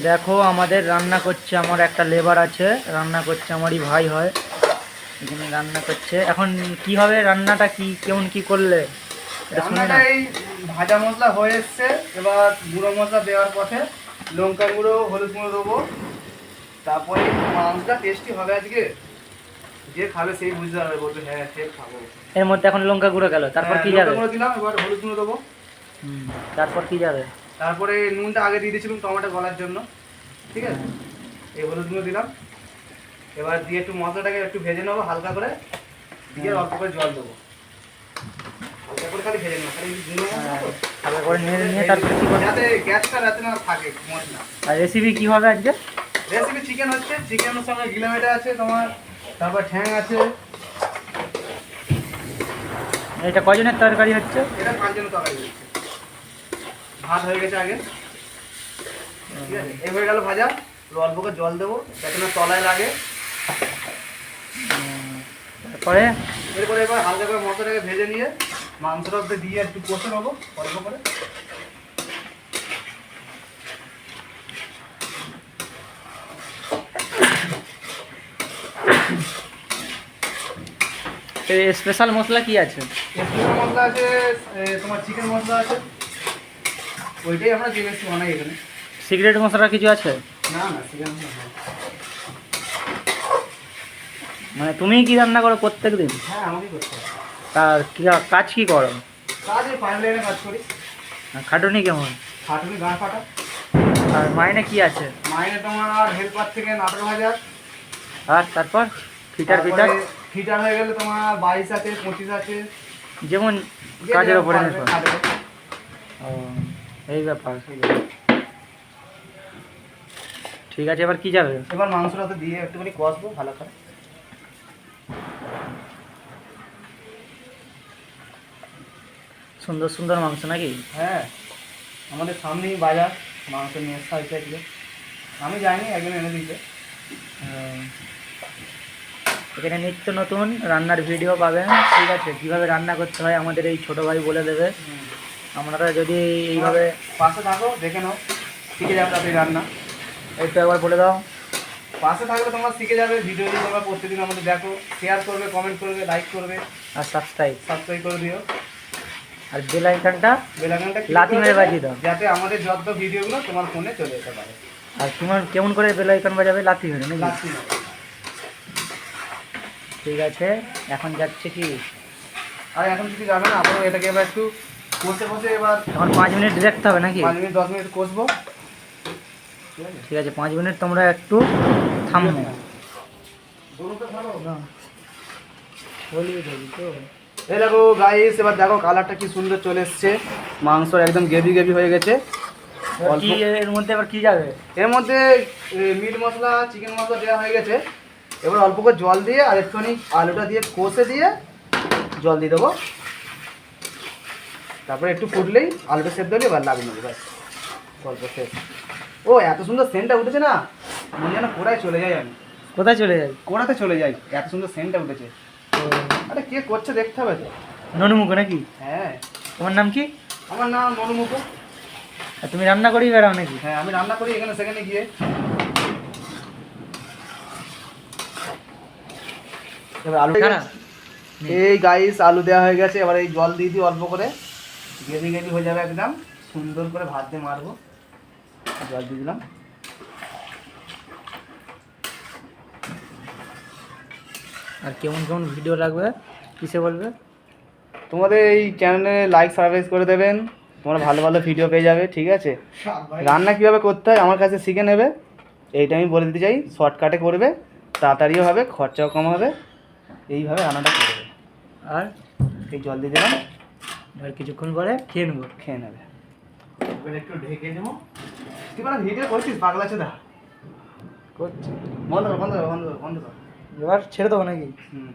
দেখো আমাদের রান্না করছে, আমার একটা লেবার আছে, রান্না করছে, আমারই ভাই হয়, এখানে রান্না করছে। এখন কি হবে রান্নাটা, কি কেমন কি করলে এটা শুনে না। রান্নাটা এই ভাজা মশলা হয়ে এসছে, এবার গুঁড়ো মশলা দেওয়ার পথে লঙ্কা গুঁড়ো হলুদ গুঁড়ো দেবো, তারপরে মাংসটা টেস্টি হবে আজকে। যে খাবে সেই বুঝতে পারবে, বলবে হ্যাঁ ঠিক খাবো। এর মধ্যে এখন লঙ্কা গুঁড়ো গেল, তারপর কি যাবে? লঙ্কা গুঁড়ো দিলাম, এবার হলুদ গুঁড়ো দেবো। তারপর কি যাবে? তারপরে নুনটা আগে দিয়ে দিয়েছিলাম টমেটো গলার জন্য, ঠিক আছে। এই হলুদ গুঁড়ো দিলাম, এবার দিয়ে একটু মশলাটাকে একটু ভেজে নেবো হালকা করে, দিয়ে অল্প করে জল দেবো, হালকা করে খালি ভেজে নেবো, খালি ভালো করে নিয়ে তারপর কি করবে? যাতে গ্যাসটা যাতে না থাকে মশলা। আর রেসিপি কি হবে আজকে? রেসিপি চিকেন হচ্ছে, চিকেনের সঙ্গে গিলামেটা আছে তোমার, তারপর ঠ্যাং আছে। এটা কজনের তরকারি হচ্ছে? এটা 5 জনের তরকারি হচ্ছে। ভাত হয়ে গেছে আগে, ঠিক আছে। এই হয়ে গেল ভাজা, অল্প করে জল দেবো যাতে না তলায় লাগে। তারপরে এরপরে এবার হালকা করে মশলাটাকে ভেজে নিয়ে মাংসটা ওতে দিয়ে একটু কষে নেবো অল্প করে। স্পেশাল মশলা কি আছে? স্পেশাল মশলা আছে তোমার চিকেন মশলা আছে, ওইটাই আমরা যে বেশি বানাই এখানে। সিক্রেট মশলা কিছু আছে? না না, চিকেন মশলা না। মানে তুমি কি রান্না করো প্রত্যেক দিন? হ্যাঁ, আমাকেই করতে হবে। তার কি কাজ কি করো? কাজ এই পাইপ লাইনে কাজ করি। আর খাটুনি কেমন? খাটুনি গাঁ ফাটা। আর মাইনে কি আছে? মাইনে তোমার হেল্পার থেকে 18,000। আর তারপর ফিটার ফিটার ফিটার হয়ে গেলে তোমার 22 আছে, 25 আছে, যেমন কাজের ওপরে নির্ভর। খাটে। ও, এই ব্যাপার। ঠিক আছে, এবার কি যাবে? এবার মাংসটাতে দিয়ে একটুখানি কষবো ভালো করে। সুন্দর সুন্দর মাংস নাকি? হ্যাঁ, আমাদের সামনেই বাজার, মাংস নিয়ে আসা হয়েছে আজকে। আমি যাইনি, একজন এনে দিয়েছে। এখানে নিত্য নতুন রান্নার ভিডিও পাবেন, ঠিক আছে। কীভাবে রান্না করতে হয় আমাদের এই ছোটো ভাই বলে দেবে। আপনারা যদি এইভাবে পাশে থাকো, দেখে নাও, শিখে যাবে তাদের রান্না। একটু একবার বলে দাও। পাশে থাকলে তোমরা শিখে যাবে, ভিডিও দিয়ে তোমরা প্রত্যেকদিন আমাদের দেখো, শেয়ার করবে, কমেন্ট করবে, লাইক করবে, আর সাবস্ক্রাইব করে দিও। আর বেল আইকনটা বেলাগানটা লাথি মেরে বাজিয়ে দাও, যাতে আমাদের যত ভিডিওগুলো তোমার ফোনে চলে যেতে পারে। আর তোমার কেমন করে বেল আইকন বাজাবে? লাথি মেরে নাকি? লাথি না। ঠিক আছে, এখন যাচ্ছে কি? আর এখন কিছু যাবে না, আপাতত এটাকে এবার একটু কষে কষে এবার এখন 5 মিনিট দেখতে হবে নাকি? 5 মিনিট 10 মিনিট কষবো, ঠিক আছে, 5 মিনিট তোমরা একটু থামো। এই দেখো গাইস, এবার দেখো কালারটা কি সুন্দর চলে এসছে, মাংস একদম গ্রেভি গ্রেভি হয়ে গেছে। কি এর মধ্যে আবার কি যাবে? এর মধ্যে মিট মশলা, চিকেন মশলা দেওয়া হয়ে গেছে। এবার অল্প করে জল দিয়ে আর একটুখানি আলুটা দিয়ে কষে দিয়ে জল দিয়ে দেবো, তারপরে একটু ফুটলেই আলুটা সেদ্ধ হলে এবার লাগিয়ে নেবো, ব্যাস গল্প শেষ। ও এত সুন্দর সেন্টটা উঠেছে না, মনে যেন কোড়ায় চলে যাই আমি। কোথায় চলে যাই? কোড়াতে চলে যাই, এত সুন্দর সেন্টটা উঠেছে। আরে কে করছে দেখতে হবে তো। ননুমুখো নাকি? হ্যাঁ। তোমার নাম কি? আমার নাম মনুমুখো। আর তুমি রান্না করেই বেড়াও নাকি? হ্যাঁ, আমি রান্না করি এখানে সেখানে গিয়ে। এবার আলু এই গাইস আলু দেওয়া হয়ে গেছে, এবার এই জল দিয়ে দিই অল্প করে, গ্রেভি গ্রেভি হয়ে যাবে একদম সুন্দর করে, ভাত দিয়ে মারবো। জল দিয়ে দিলাম। আর কেমন কেমন ভিডিও লাগবে কিসে বলবে? তোমাদের এই চ্যানেলে লাইক সাবস্ক্রাইব করে দেবেন, তোমরা ভালো ভালো ভিডিও পেয়ে যাবে, ঠিক আছে। রান্না কীভাবে করতে হয় আমার কাছে শিখে নেবে, এইটা আমি বলে দিতে চাই। শর্টকাটে করবে, তাড়াতাড়িও হবে, খরচাও কম হবে, এইভাবে রান্নাটা করবে। আর এই জল দিয়ে দিলাম, আর কিছুক্ষণ পরে খেয়ে নেবো। খেয়ে নেবে। এবার একটু ঢেকে দেবো। তুই মানে ভিডিও করছিস পাগলা চোদা? করছি। বন্ধ কর, বন্ধ কর, বন্ধ কর, বন্ধ কর। এবার ছেড়ে দেবো নাকি? হুম।